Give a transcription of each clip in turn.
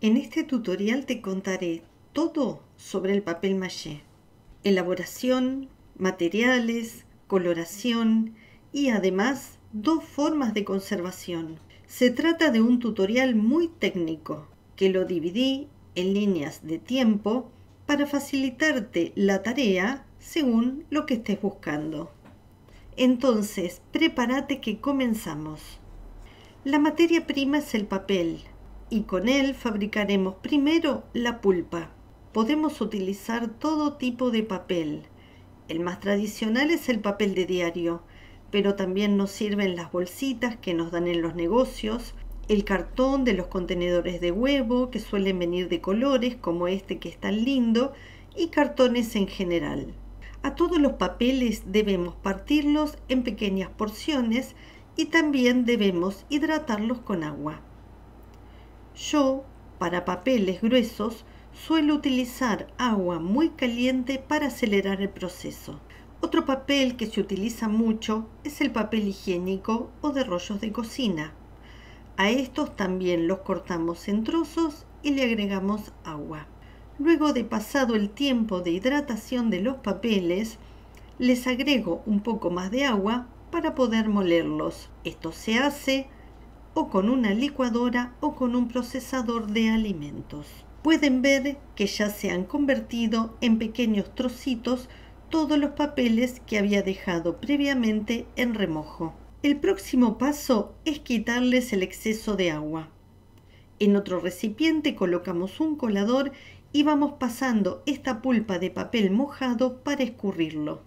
En este tutorial te contaré todo sobre el papel mâché, elaboración, materiales, coloración y además 2 formas de conservación. Se trata de un tutorial muy técnico que lo dividí en líneas de tiempo para facilitarte la tarea según lo que estés buscando. Entonces, prepárate que comenzamos. La materia prima es el papel y con él fabricaremos primero la pulpa. Podemos utilizar todo tipo de papel. El más tradicional es el papel de diario, pero también nos sirven las bolsitas que nos dan en los negocios, el cartón de los contenedores de huevo que suelen venir de colores como este que es tan lindo y cartones en general. A todos los papeles debemos partirlos en pequeñas porciones y también debemos hidratarlos con agua. Yo, para papeles gruesos, suelo utilizar agua muy caliente para acelerar el proceso. Otro papel que se utiliza mucho es el papel higiénico o de rollos de cocina. A estos también los cortamos en trozos y le agregamos agua. Luego de pasado el tiempo de hidratación de los papeles, les agrego un poco más de agua para poder molerlos. Esto se hace o con una licuadora o con un procesador de alimentos. Pueden ver que ya se han convertido en pequeños trocitos todos los papeles que había dejado previamente en remojo. El próximo paso es quitarles el exceso de agua. En otro recipiente colocamos un colador y vamos pasando esta pulpa de papel mojado para escurrirlo.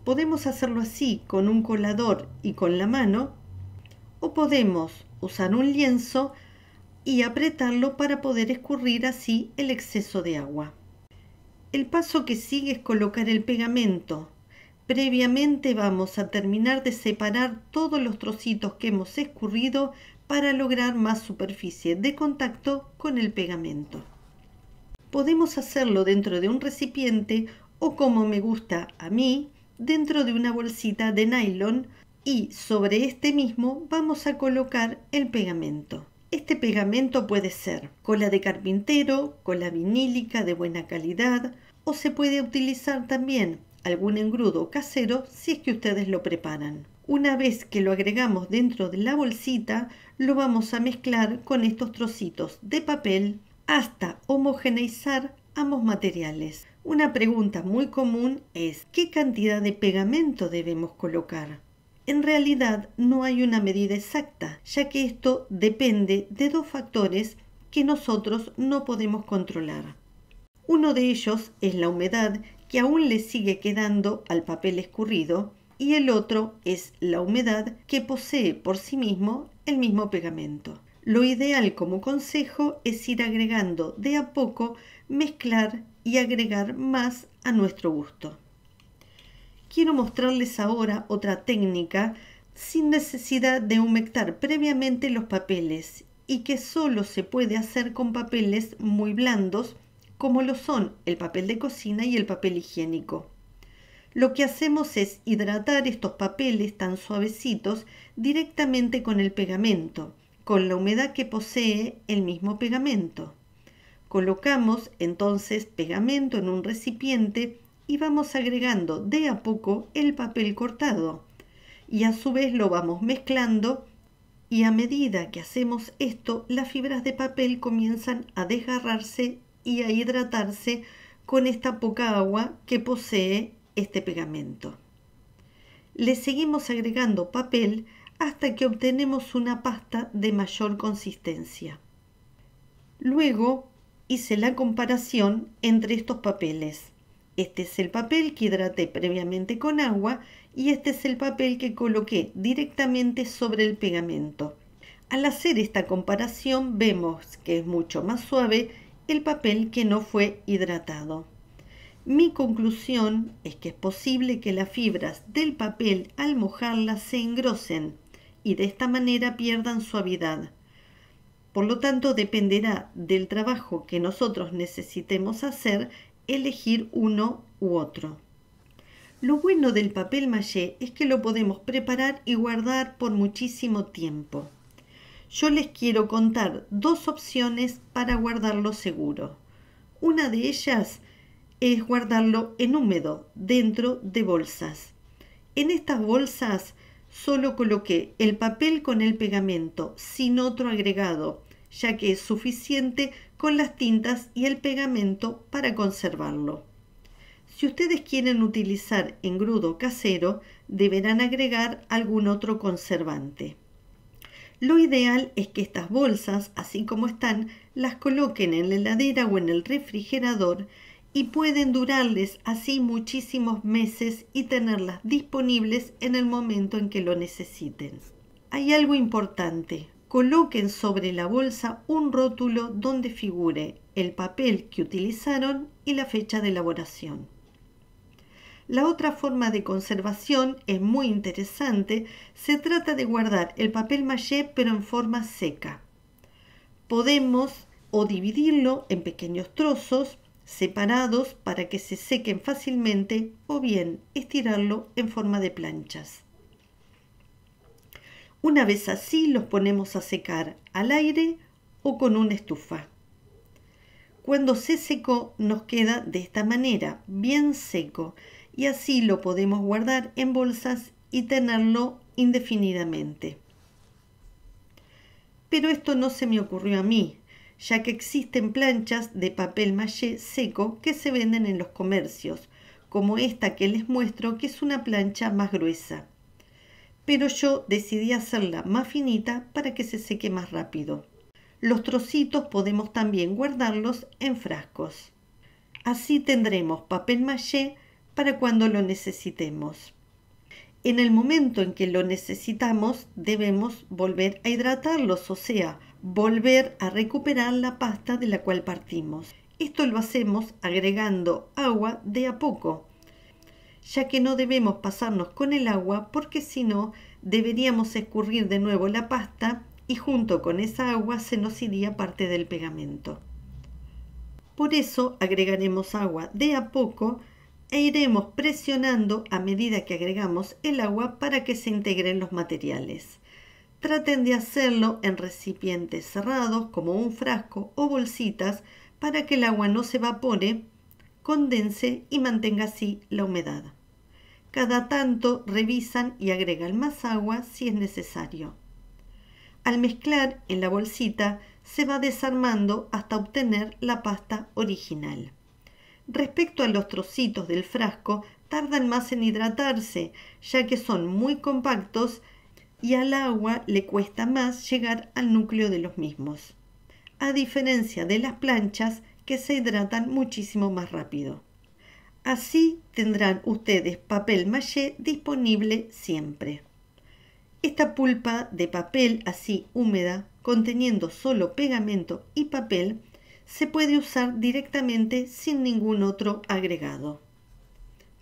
Podemos hacerlo así con un colador y con la mano, o podemos usar un lienzo y apretarlo para poder escurrir así el exceso de agua. El paso que sigue es colocar el pegamento. Previamente vamos a terminar de separar todos los trocitos que hemos escurrido para lograr más superficie de contacto con el pegamento. Podemos hacerlo dentro de un recipiente o, como me gusta a mí, dentro de una bolsita de nylon, y sobre este mismo vamos a colocar el pegamento. Este pegamento puede ser cola de carpintero, cola vinílica de buena calidad, o se puede utilizar también algún engrudo casero si es que ustedes lo preparan. Una vez que lo agregamos dentro de la bolsita, lo vamos a mezclar con estos trocitos de papel hasta homogeneizar ambos materiales. Una pregunta muy común es: ¿qué cantidad de pegamento debemos colocar? En realidad no hay una medida exacta, ya que esto depende de 2 factores que nosotros no podemos controlar. Uno de ellos es la humedad que aún le sigue quedando al papel escurrido, y el otro es la humedad que posee por sí mismo el mismo pegamento. Lo ideal como consejo es ir agregando de a poco, mezclar y agregar más a nuestro gusto. Quiero mostrarles ahora otra técnica sin necesidad de humectar previamente los papeles y que solo se puede hacer con papeles muy blandos como lo son el papel de cocina y el papel higiénico. Lo que hacemos es hidratar estos papeles tan suavecitos directamente con el pegamento, con la humedad que posee el mismo pegamento. Colocamos entonces pegamento en un recipiente y vamos agregando de a poco el papel cortado, y a su vez lo vamos mezclando, y a medida que hacemos esto, las fibras de papel comienzan a desgarrarse y a hidratarse con esta poca agua que posee este pegamento. Le seguimos agregando papel hasta que obtenemos una pasta de mayor consistencia. Luego hice la comparación entre estos papeles. Este es el papel que hidraté previamente con agua y este es el papel que coloqué directamente sobre el pegamento. Al hacer esta comparación vemos que es mucho más suave el papel que no fue hidratado. Mi conclusión es que es posible que las fibras del papel al mojarlas se engrosen y de esta manera pierdan suavidad. Por lo tanto, dependerá del trabajo que nosotros necesitemos hacer elegir uno u otro. Lo bueno del papel mâché es que lo podemos preparar y guardar por muchísimo tiempo. Yo les quiero contar dos opciones para guardarlo seguro. Una de ellas es guardarlo en húmedo, dentro de bolsas. En estas bolsas solo coloqué el papel con el pegamento, sin otro agregado, ya que es suficiente con las tintas y el pegamento para conservarlo. Si ustedes quieren utilizar engrudo casero, deberán agregar algún otro conservante. Lo ideal es que estas bolsas, así como están, las coloquen en la heladera o en el refrigerador y pueden durarles así muchísimos meses y tenerlas disponibles en el momento en que lo necesiten. Hay algo importante. Coloquen sobre la bolsa un rótulo donde figure el papel que utilizaron y la fecha de elaboración. La otra forma de conservación es muy interesante. Se trata de guardar el papel mâché pero en forma seca. Podemos o dividirlo en pequeños trozos separados para que se sequen fácilmente o bien estirarlo en forma de planchas. Una vez así los ponemos a secar al aire o con una estufa. Cuando se secó nos queda de esta manera, bien seco, y así lo podemos guardar en bolsas y tenerlo indefinidamente. Pero esto no se me ocurrió a mí, ya que existen planchas de papel mâché seco que se venden en los comercios, como esta que les muestro, que es una plancha más gruesa. Pero yo decidí hacerla más finita para que se seque más rápido. Los trocitos podemos también guardarlos en frascos. Así tendremos papel mâché para cuando lo necesitemos. En el momento en que lo necesitamos debemos volver a hidratarlos, o sea, volver a recuperar la pasta de la cual partimos. Esto lo hacemos agregando agua de a poco, ya que no debemos pasarnos con el agua porque si no deberíamos escurrir de nuevo la pasta y junto con esa agua se nos iría parte del pegamento. Por eso agregaremos agua de a poco e iremos presionando a medida que agregamos el agua para que se integren los materiales. Traten de hacerlo en recipientes cerrados como un frasco o bolsitas para que el agua no se evapore, condense y mantenga así la humedad. Cada tanto revisan y agregan más agua si es necesario. Al mezclar en la bolsita se va desarmando hasta obtener la pasta original. Respecto a los trocitos del frasco, tardan más en hidratarse, ya que son muy compactos y al agua le cuesta más llegar al núcleo de los mismos, a diferencia de las planchas que se hidratan muchísimo más rápido. Así tendrán ustedes papel mâché disponible siempre. Esta pulpa de papel así húmeda, conteniendo solo pegamento y papel, se puede usar directamente sin ningún otro agregado.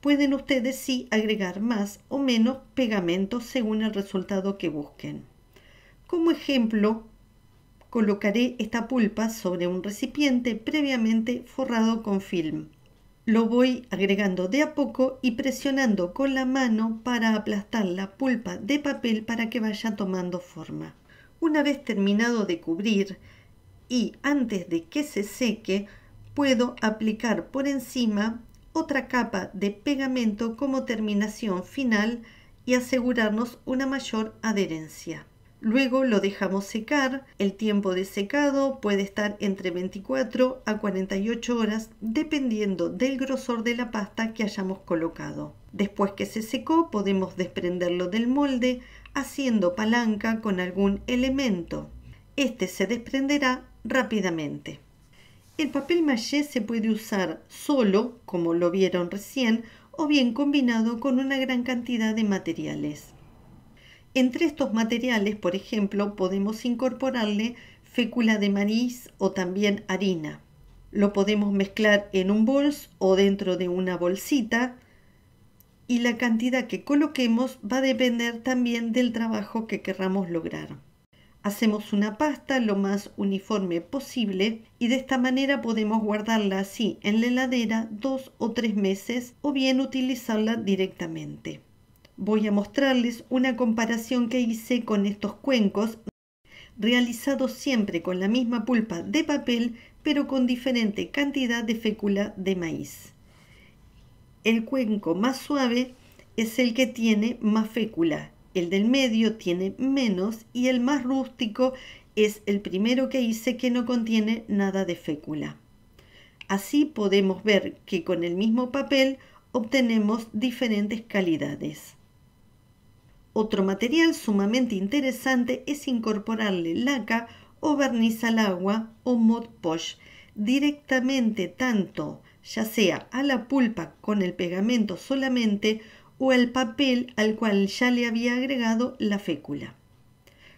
Pueden ustedes sí agregar más o menos pegamento según el resultado que busquen. Como ejemplo, colocaré esta pulpa sobre un recipiente previamente forrado con film. Lo voy agregando de a poco y presionando con la mano para aplastar la pulpa de papel para que vaya tomando forma. Una vez terminado de cubrir y antes de que se seque, puedo aplicar por encima otra capa de pegamento como terminación final y asegurarnos una mayor adherencia. Luego lo dejamos secar. El tiempo de secado puede estar entre 24 a 48 horas dependiendo del grosor de la pasta que hayamos colocado. Después que se secó podemos desprenderlo del molde haciendo palanca con algún elemento. Este se desprenderá rápidamente. El papel mâché se puede usar solo, como lo vieron recién, o bien combinado con una gran cantidad de materiales. Entre estos materiales, por ejemplo, podemos incorporarle fécula de maíz o también harina. Lo podemos mezclar en un bols o dentro de una bolsita y la cantidad que coloquemos va a depender también del trabajo que querramos lograr. Hacemos una pasta lo más uniforme posible y de esta manera podemos guardarla así en la heladera 2 o 3 meses o bien utilizarla directamente. Voy a mostrarles una comparación que hice con estos cuencos. realizado siempre con la misma pulpa de papel, pero con diferente cantidad de fécula de maíz. El cuenco más suave es el que tiene más fécula, el del medio tiene menos y el más rústico es el primero que hice, que no contiene nada de fécula. Así podemos ver que con el mismo papel obtenemos diferentes calidades. Otro material sumamente interesante es incorporarle laca o barniz al agua o Mod Podge directamente, tanto ya sea a la pulpa con el pegamento solamente o al papel al cual ya le había agregado la fécula.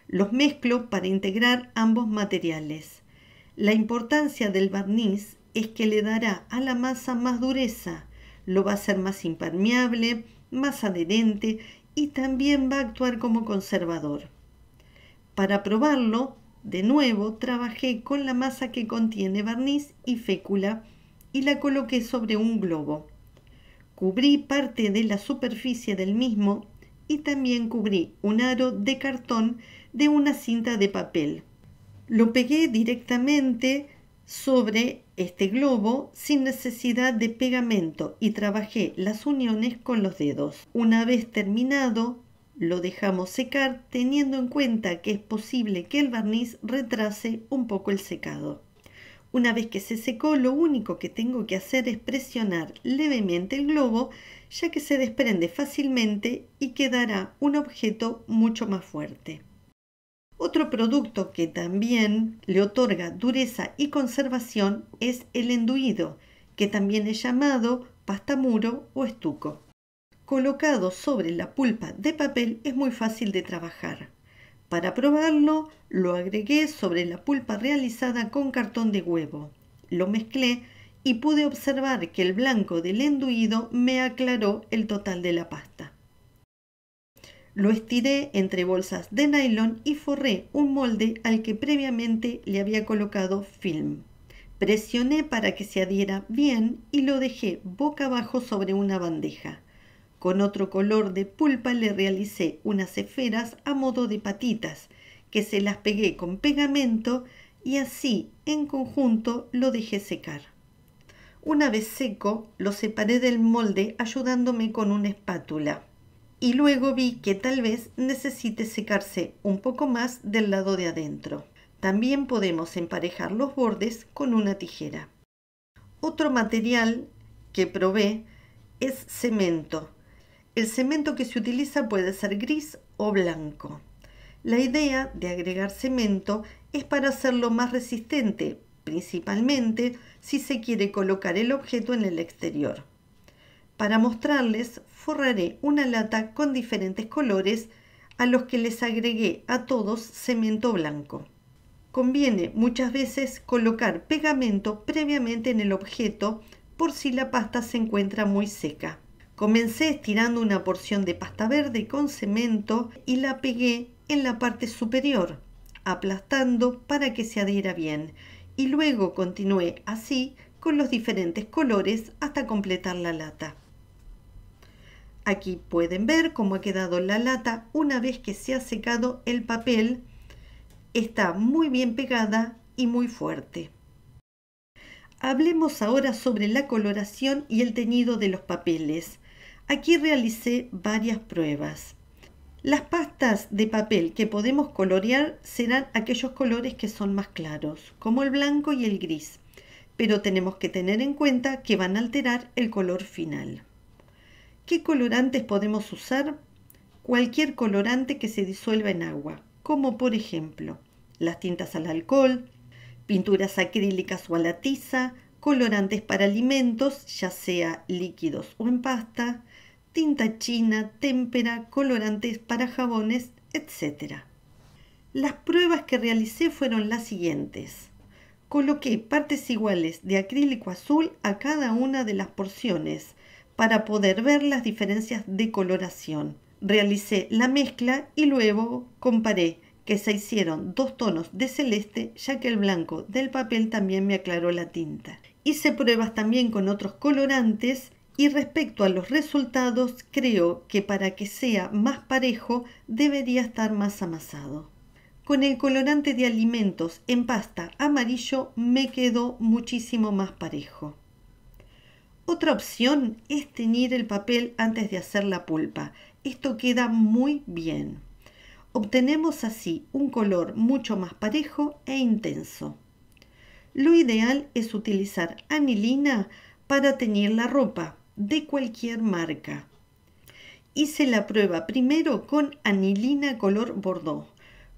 Los mezclo para integrar ambos materiales. La importancia del barniz es que le dará a la masa más dureza, lo va a hacer más impermeable, más adherente y también va a actuar como conservador. Para probarlo, de nuevo trabajé con la masa que contiene barniz y fécula y la coloqué sobre un globo. Cubrí parte de la superficie del mismo y también cubrí un aro de cartón de una cinta de papel. Lo pegué directamente sobre este globo sin necesidad de pegamento y trabajé las uniones con los dedos. Una vez terminado, lo dejamos secar, teniendo en cuenta que es posible que el barniz retrase un poco el secado. Una vez que se secó, lo único que tengo que hacer es presionar levemente el globo, ya que se desprende fácilmente y quedará un objeto mucho más fuerte. Otro producto que también le otorga dureza y conservación es el enduido, que también es llamado pastamuro o estuco. Colocado sobre la pulpa de papel es muy fácil de trabajar. Para probarlo, lo agregué sobre la pulpa realizada con cartón de huevo. Lo mezclé y pude observar que el blanco del enduido me aclaró el total de la pasta. Lo estiré entre bolsas de nylon y forré un molde al que previamente le había colocado film. Presioné para que se adhiera bien y lo dejé boca abajo sobre una bandeja. Con otro color de pulpa le realicé unas esferas a modo de patitas, que se las pegué con pegamento y así en conjunto lo dejé secar. Una vez seco, lo separé del molde ayudándome con una espátula. Y luego vi que tal vez necesite secarse un poco más del lado de adentro. También podemos emparejar los bordes con una tijera. Otro material que probé es cemento. El cemento que se utiliza puede ser gris o blanco. La idea de agregar cemento es para hacerlo más resistente, principalmente si se quiere colocar el objeto en el exterior. Para mostrarles, forraré una lata con diferentes colores a los que les agregué a todos cemento blanco. Conviene muchas veces colocar pegamento previamente en el objeto por si la pasta se encuentra muy seca. Comencé estirando una porción de pasta verde con cemento y la pegué en la parte superior, aplastando para que se adhiera bien, y luego continué así con los diferentes colores hasta completar la lata. Aquí pueden ver cómo ha quedado la lata una vez que se ha secado el papel. Está muy bien pegada y muy fuerte. Hablemos ahora sobre la coloración y el teñido de los papeles. Aquí realicé varias pruebas. Las pastas de papel que podemos colorear serán aquellos colores que son más claros, como el blanco y el gris, pero tenemos que tener en cuenta que van a alterar el color final. ¿Qué colorantes podemos usar? Cualquier colorante que se disuelva en agua, como por ejemplo las tintas al alcohol, pinturas acrílicas o a la tiza, colorantes para alimentos, ya sea líquidos o en pasta, tinta china, témpera, colorantes para jabones, etc. Las pruebas que realicé fueron las siguientes. Coloqué partes iguales de acrílico azul a cada una de las porciones para poder ver las diferencias de coloración. Realicé la mezcla y luego comparé que se hicieron dos tonos de celeste, ya que el blanco del papel también me aclaró la tinta. Hice pruebas también con otros colorantes y respecto a los resultados, creo que para que sea más parejo debería estar más amasado. Con el colorante de alimentos en pasta amarillo me quedó muchísimo más parejo. Otra opción es teñir el papel antes de hacer la pulpa. Esto queda muy bien. Obtenemos así un color mucho más parejo e intenso. Lo ideal es utilizar anilina para teñir la ropa de cualquier marca. Hice la prueba primero con anilina color bordeaux.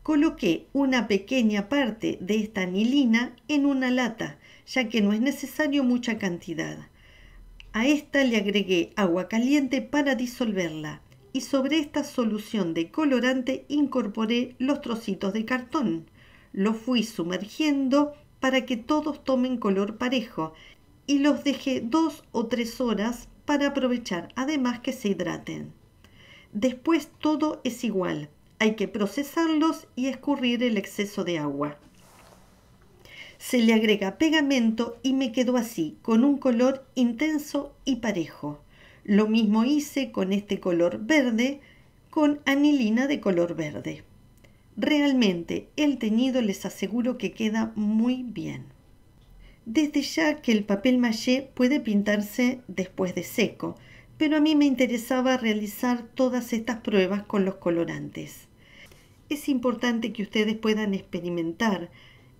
Coloqué una pequeña parte de esta anilina en una lata, ya que no es necesario mucha cantidad. A esta le agregué agua caliente para disolverla y sobre esta solución de colorante incorporé los trocitos de cartón. Los fui sumergiendo para que todos tomen color parejo y los dejé 2 o 3 horas para aprovechar además que se hidraten. Después todo es igual, hay que procesarlos y escurrir el exceso de agua. Se le agrega pegamento y me quedó así, con un color intenso y parejo. Lo mismo hice con este color verde, con anilina de color verde. Realmente el teñido les aseguro que queda muy bien. Desde ya que el papel mallé puede pintarse después de seco, pero a mí me interesaba realizar todas estas pruebas con los colorantes. Es importante que ustedes puedan experimentar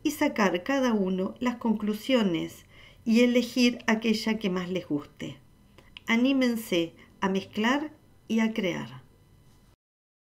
y sacar cada uno las conclusiones y elegir aquella que más les guste. Anímense a mezclar y a crear.